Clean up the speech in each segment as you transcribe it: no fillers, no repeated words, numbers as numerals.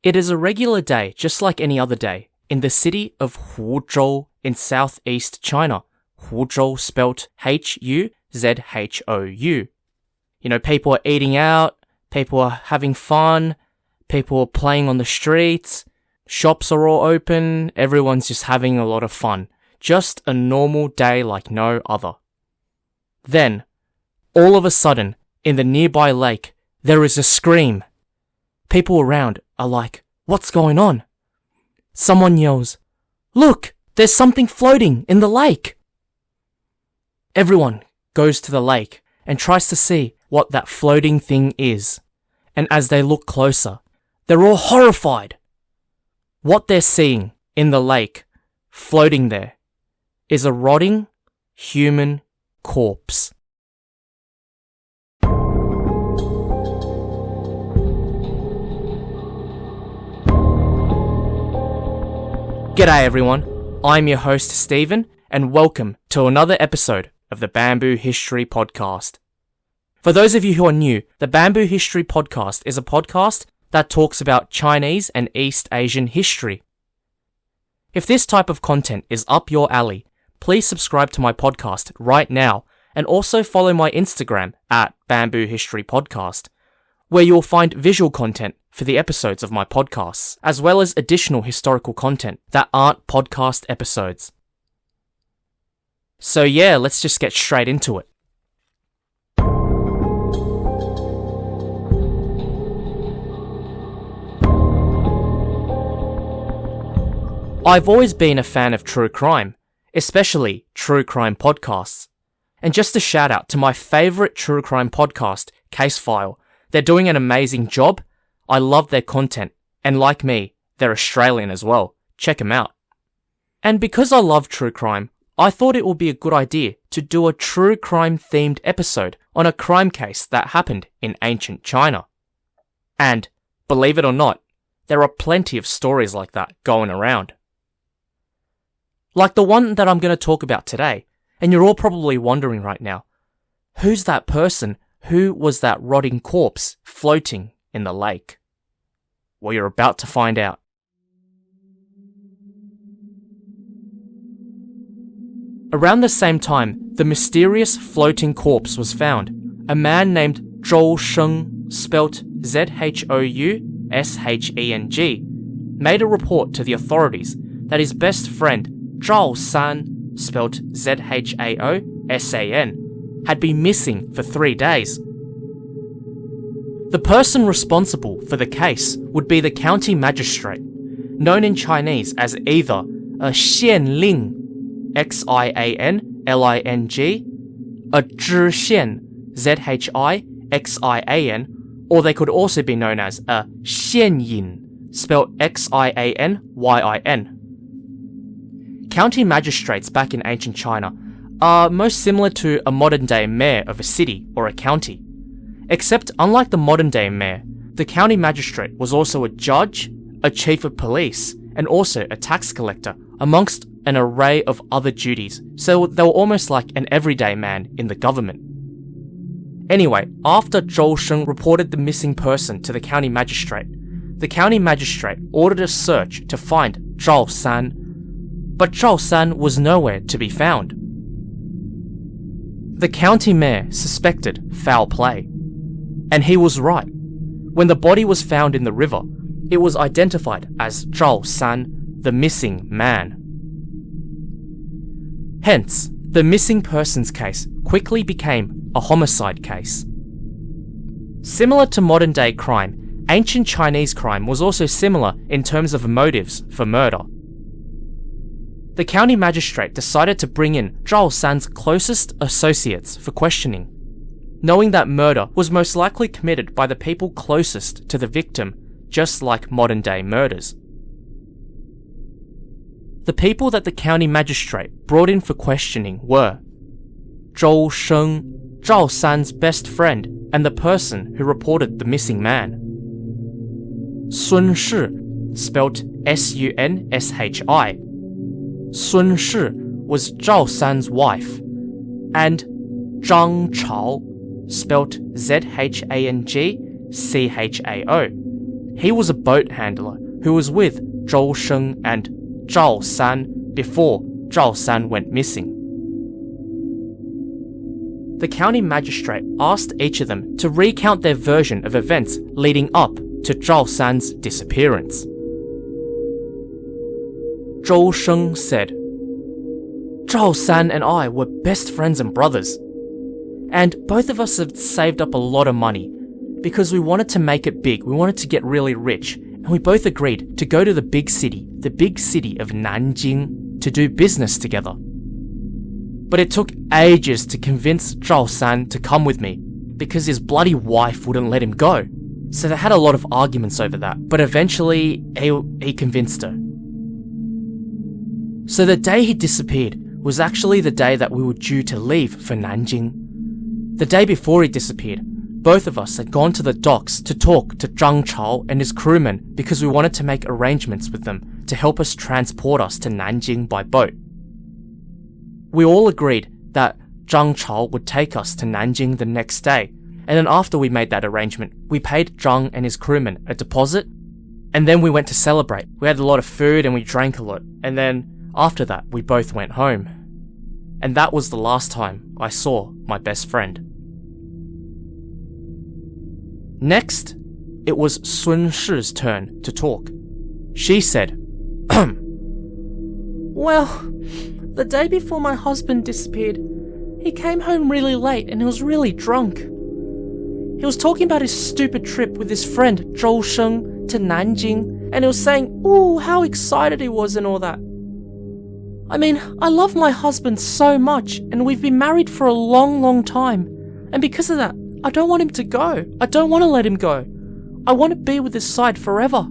It is a regular day, just like any other day, in the city of Huzhou in southeast China. Huzhou spelt Huzhou. People are eating out, people are having fun, people are playing on the streets, shops are all open, everyone's just having a lot of fun. Just a normal day like no other. Then, all of a sudden, in the nearby lake, there is a scream. People around are like, "What's going on?" Someone yells, "Look, there's something floating in the lake." Everyone goes to the lake and tries to see what that floating thing is. And as they look closer, they're all horrified. What they're seeing in the lake, floating there, is a rotting human corpse. G'day everyone, I'm your host Stephen, and welcome to another episode of the Bamboo History Podcast. For those of you who are new, the Bamboo History Podcast is a podcast that talks about Chinese and East Asian history. If this type of content is up your alley, please subscribe to my podcast right now, and also follow my Instagram at Bamboo History Podcast, where you'll find visual content for the episodes of my podcasts, as well as additional historical content that aren't podcast episodes. So yeah, let's just get straight into it. I've always been a fan of true crime, especially true crime podcasts. And just a shout out to my favourite true crime podcast, Case File. They're doing an amazing job. I love their content, and like me, they're Australian as well. Check them out. And because I love true crime, I thought it would be a good idea to do a true crime themed episode on a crime case that happened in ancient China. And, believe it or not, there are plenty of stories like that going around. Like the one that I'm going to talk about today, and you're all probably wondering right now, who's that person? Who was that rotting corpse floating in the lake? Well, you're about to find out. Around the same time, the mysterious floating corpse was found. A man named Zhou Sheng, spelt Zhousheng, made a report to the authorities that his best friend, Zhao San, spelt Zhaosan, had been missing for 3 days. The person responsible for the case would be the county magistrate, known in Chinese as either a xianling, Xianling, a zhixian, Zhixian, or they could also be known as a xianyin, spelled Xianyin. County magistrates back in ancient China are most similar to a modern-day mayor of a city or a county. Except, unlike the modern-day mayor, the county magistrate was also a judge, a chief of police, and also a tax collector, amongst an array of other duties, so they were almost like an everyday man in the government. Anyway, after Zhou Sheng reported the missing person to the county magistrate ordered a search to find Zhao San, but Zhao San was nowhere to be found. The county mayor suspected foul play. And he was right. When the body was found in the river, it was identified as Zhao San, the missing man. Hence, the missing persons case quickly became a homicide case. Similar to modern-day crime, ancient Chinese crime was also similar in terms of motives for murder. The county magistrate decided to bring in Zhao San's closest associates for questioning, knowing that murder was most likely committed by the people closest to the victim, just like modern-day murders. The people that the county magistrate brought in for questioning were Zhou Sheng, Zhao San's best friend and the person who reported the missing man; Sun Shi, spelt Sunshi. Sun Shi was Zhao San's wife; and Zhang Chao, spelt Zhangchao. he was a boat handler who was with Zhou Sheng and Zhao San before Zhao San went missing. The county magistrate asked each of them to recount their version of events leading up to Zhao San's disappearance. Zhou Sheng said, "Zhao San and I were best friends and brothers, and both of us had saved up a lot of money because we wanted to make it big, we wanted to get really rich, and we both agreed to go to the big city of Nanjing, to do business together. But it took ages to convince Zhao San to come with me because his bloody wife wouldn't let him go. So they had a lot of arguments over that, but eventually he convinced her. So the day he disappeared was actually the day that we were due to leave for Nanjing. The day before he disappeared, both of us had gone to the docks to talk to Zhang Chao and his crewmen because we wanted to make arrangements with them to help us transport us to Nanjing by boat. We all agreed that Zhang Chao would take us to Nanjing the next day, and then after we made that arrangement, we paid Zhang and his crewmen a deposit, and then we went to celebrate. We had a lot of food and we drank a lot, and then after that we both went home. And that was the last time I saw my best friend." Next, it was Sun Shi's turn to talk. She said, "Well, the day before my husband disappeared, he came home really late and he was really drunk. He was talking about his stupid trip with his friend Zhou Sheng to Nanjing, and he was saying, ooh, how excited he was and all that. I mean, I love my husband so much, and we've been married for a long, long time, and because of that, I don't want him to go. I don't want to let him go. I want to be with his side forever.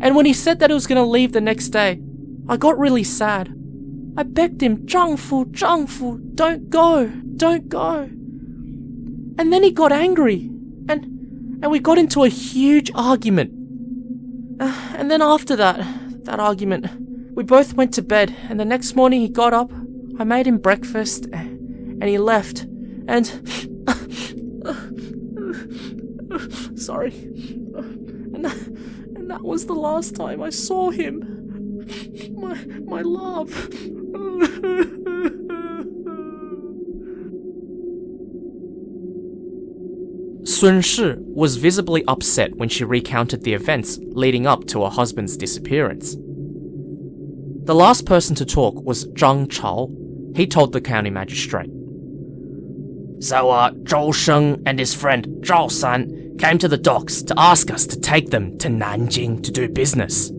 And when he said that he was going to leave the next day, I got really sad. I begged him, Zhang Fu, don't go, don't go. And then he got angry, and we got into a huge argument. And then after that argument, we both went to bed, and the next morning he got up, I made him breakfast, and he left, and... sorry. And that was the last time I saw him. My love. Sun Shi was visibly upset when she recounted the events leading up to her husband's disappearance. The last person to talk was Zhang Chao. He told the county magistrate. So, Zhou Sheng and his friend Zhao San came to the docks to ask us to take them to Nanjing to do business.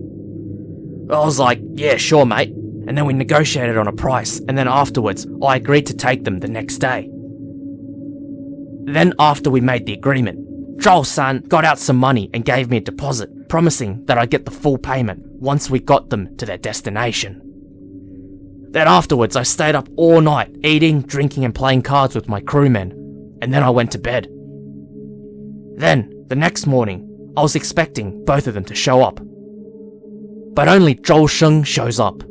I was like, yeah, sure, mate. And then we negotiated on a price, and then afterwards, I agreed to take them the next day. Then after we made the agreement, Zhao San got out some money and gave me a deposit, promising that I'd get the full payment once we got them to their destination. Then afterwards, I stayed up all night, eating, drinking, and playing cards with my crewmen, and then I went to bed. Then, the next morning, I was expecting both of them to show up. But only Zhou Sheng shows up.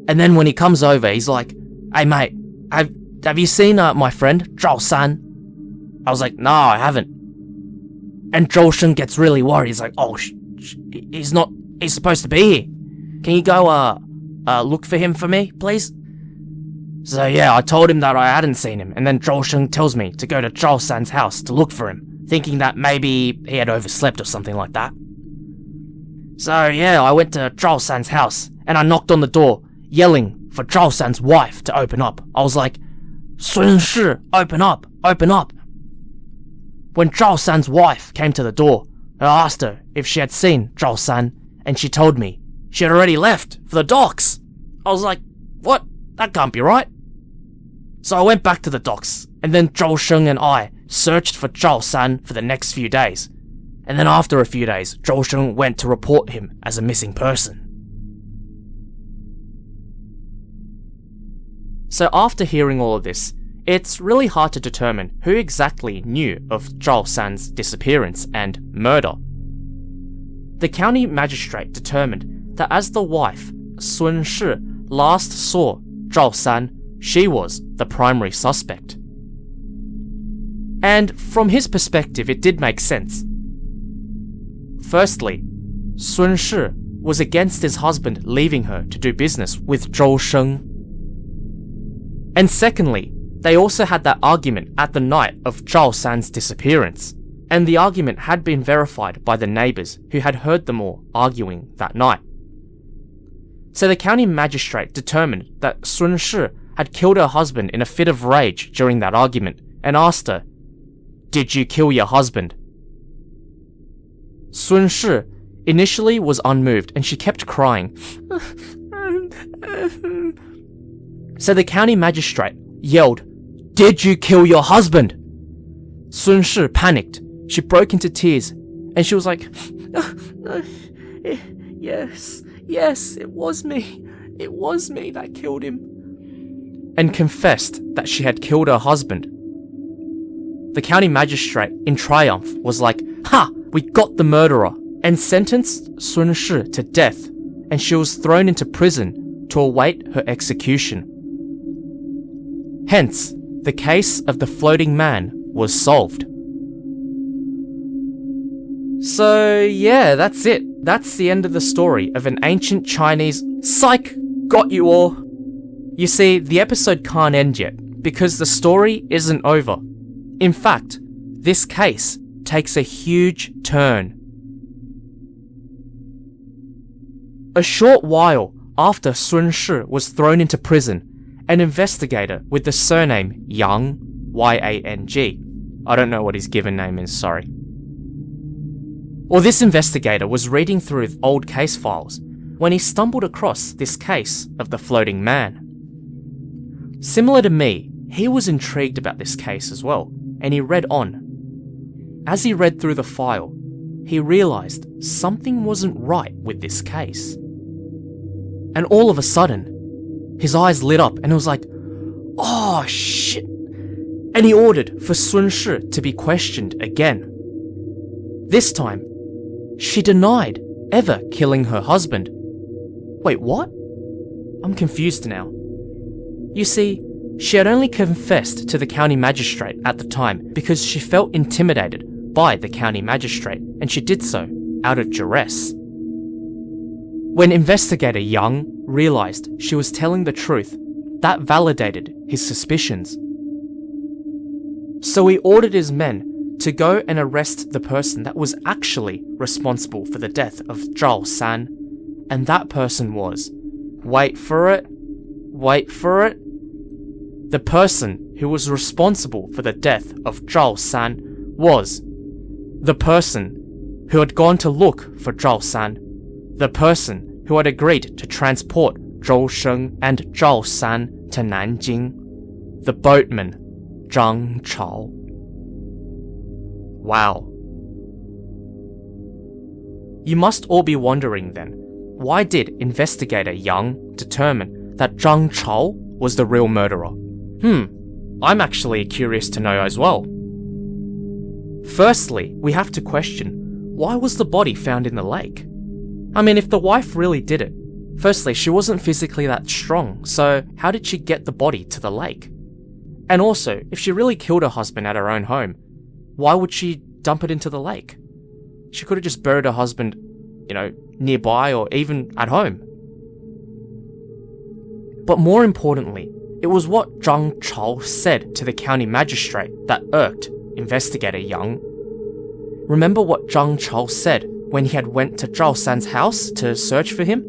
And then when he comes over, he's like, hey mate, have you seen my friend, Zhao San? I was like, no, I haven't. And Zhou Sheng gets really worried. He's like, oh, he's supposed to be here. Can you go, look for him for me, please? So yeah, I told him that I hadn't seen him, and then Zhou Sheng tells me to go to Zhao San's house to look for him, thinking that maybe he had overslept or something like that. So yeah, I went to Zhao San's house, and I knocked on the door, yelling for Zhao San's wife to open up. I was like, Sun Shi, open up, open up. When Zhao San's wife came to the door, I asked her if she had seen Zhao San, and she told me she had already left for the docks. I was like, what? That can't be right. So I went back to the docks, and then Zhou Sheng and I searched for Zhao San for the next few days. And then after a few days, Zhou Sheng went to report him as a missing person. So after hearing all of this, it's really hard to determine who exactly knew of Zhao San's disappearance and murder. The county magistrate determined that as the wife, Sun Shi, last saw Zhao San, she was the primary suspect. And from his perspective, it did make sense. Firstly, Sun Shi was against his husband leaving her to do business with Zhou Sheng. And secondly, they also had that argument at the night of Zhao San's disappearance, and the argument had been verified by the neighbours who had heard them all arguing that night. So the county magistrate determined that Sun Shi had killed her husband in a fit of rage during that argument and asked her, "Did you kill your husband?" Sun Shi initially was unmoved and she kept crying. So the county magistrate yelled, "Did you kill your husband?" Sun Shi panicked. She broke into tears and she was like, Yes, it was me. It was me that killed him." And confessed that she had killed her husband. The county magistrate, in triumph, was like, "Ha! We got the murderer," and sentenced Sun Shi to death, and she was thrown into prison to await her execution. Hence, the case of the floating man was solved. So yeah, that's it. That's the end of the story of an ancient Chinese... Psych! Got you all! You see, the episode can't end yet, because the story isn't over. In fact, this case takes a huge turn. A short while after Sun Shi was thrown into prison, an investigator with the surname Yang, Y-A-N-G. I don't know what his given name is, sorry. Well, this investigator was reading through old case files when he stumbled across this case of the floating man. Similar to me, he was intrigued about this case as well, and he read on. As he read through the file, he realised something wasn't right with this case. And all of a sudden, his eyes lit up and it was like, "Oh shit!" And he ordered for Sun Shi to be questioned again. This time, she denied ever killing her husband. Wait, what? I'm confused now. You see, she had only confessed to the county magistrate at the time because she felt intimidated by the county magistrate, and she did so out of duress. When investigator Yang realised she was telling the truth, that validated his suspicions. So he ordered his men to go and arrest the person that was actually responsible for the death of Zhao San, and that person was, wait for it, the person who was responsible for the death of Zhao San was the person who had gone to look for Zhao San, the person who had agreed to transport Zhou Sheng and Zhao San to Nanjing, the boatman Zhang Chao. Wow. You must all be wondering then, why did investigator Yang determine that Zhang Chao was the real murderer? I'm actually curious to know as well. Firstly, we have to question, why was the body found in the lake? I mean, if the wife really did it, firstly, she wasn't physically that strong, so how did she get the body to the lake? And also, if she really killed her husband at her own home, why would she dump it into the lake? She could have just buried her husband, nearby or even at home. But more importantly, it was what Zhang Chao said to the county magistrate that irked investigator Yang. Remember what Zhang Chao said when he had went to Zhao San's house to search for him?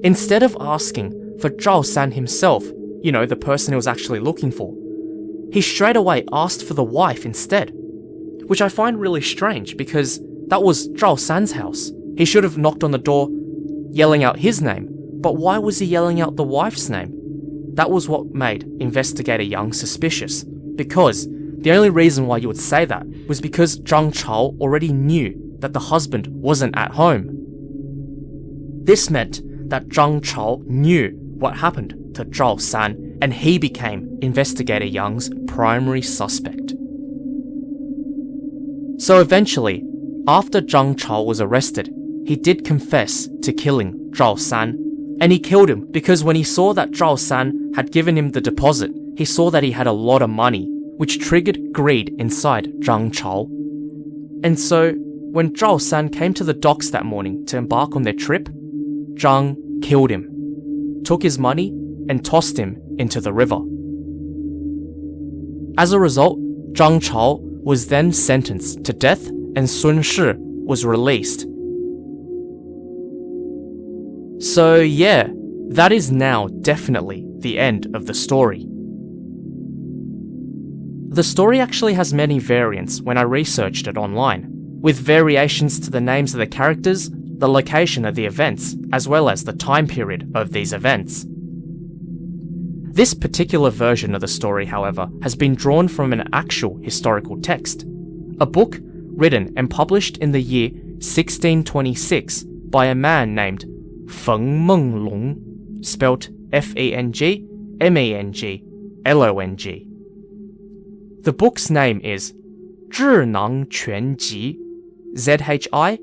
Instead of asking for Zhao San himself, the person he was actually looking for, he straight away asked for the wife instead, which I find really strange because that was Zhao San's house. He should have knocked on the door yelling out his name, but why was he yelling out the wife's name? That was what made investigator Yang suspicious, because the only reason why you would say that was because Zhang Chao already knew that the husband wasn't at home. This meant that Zhang Chao knew what happened to Zhao San, and he became investigator Yang's primary suspect. So eventually, after Zhang Chao was arrested, he did confess to killing Zhao San, and he killed him because when he saw that Zhao San had given him the deposit, he saw that he had a lot of money, which triggered greed inside Zhang Chao. And so when Zhao San came to the docks that morning to embark on their trip, Zhang killed him, took his money, and tossed him into the river. As a result, Zhang Chao was then sentenced to death and Sun Shi was released. So yeah, that is now definitely the end of the story. The story actually has many variants when I researched it online, with variations to the names of the characters, the location of the events, as well as the time period of these events. This particular version of the story, however, has been drawn from an actual historical text, a book written and published in the year 1626 by a man named Feng Menglong, spelt Fengmenglong. The book's name is 智囊全集, Zhinangquanji,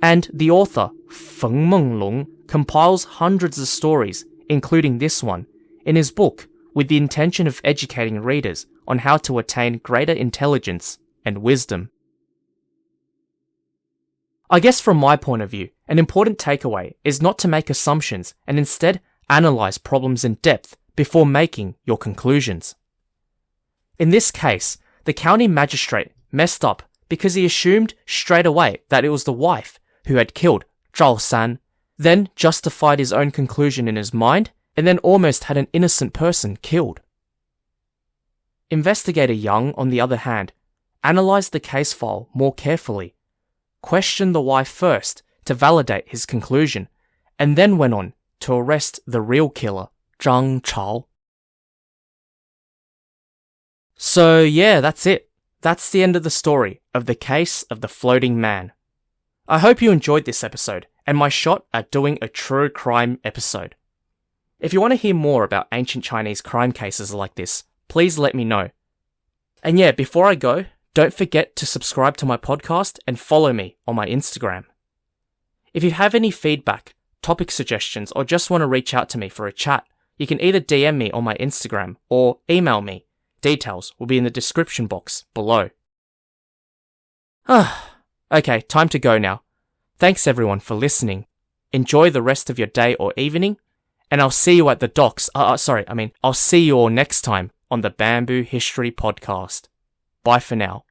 and the author, Feng Menglong, compiles hundreds of stories, including this one, in his book with the intention of educating readers on how to attain greater intelligence and wisdom. I guess from my point of view, an important takeaway is not to make assumptions and instead analyze problems in depth before making your conclusions. In this case, the county magistrate messed up because he assumed straight away that it was the wife who had killed Zhao San, then justified his own conclusion in his mind, and then almost had an innocent person killed. Investigator Young, on the other hand, analysed the case file more carefully, questioned the wife first to validate his conclusion, and then went on to arrest the real killer, Zhang Chao. So yeah, that's it. That's the end of the story of the case of the floating man. I hope you enjoyed this episode and my shot at doing a true crime episode. If you want to hear more about ancient Chinese crime cases like this, please let me know. And yeah, before I go, don't forget to subscribe to my podcast and follow me on my Instagram. If you have any feedback, topic suggestions, or just want to reach out to me for a chat, you can either DM me on my Instagram or email me. Details will be in the description box below. Okay, time to go now. Thanks everyone for listening. Enjoy the rest of your day or evening, and I'll see you at the docks. I'll see you all next time on the Bamboo History Podcast. Bye for now.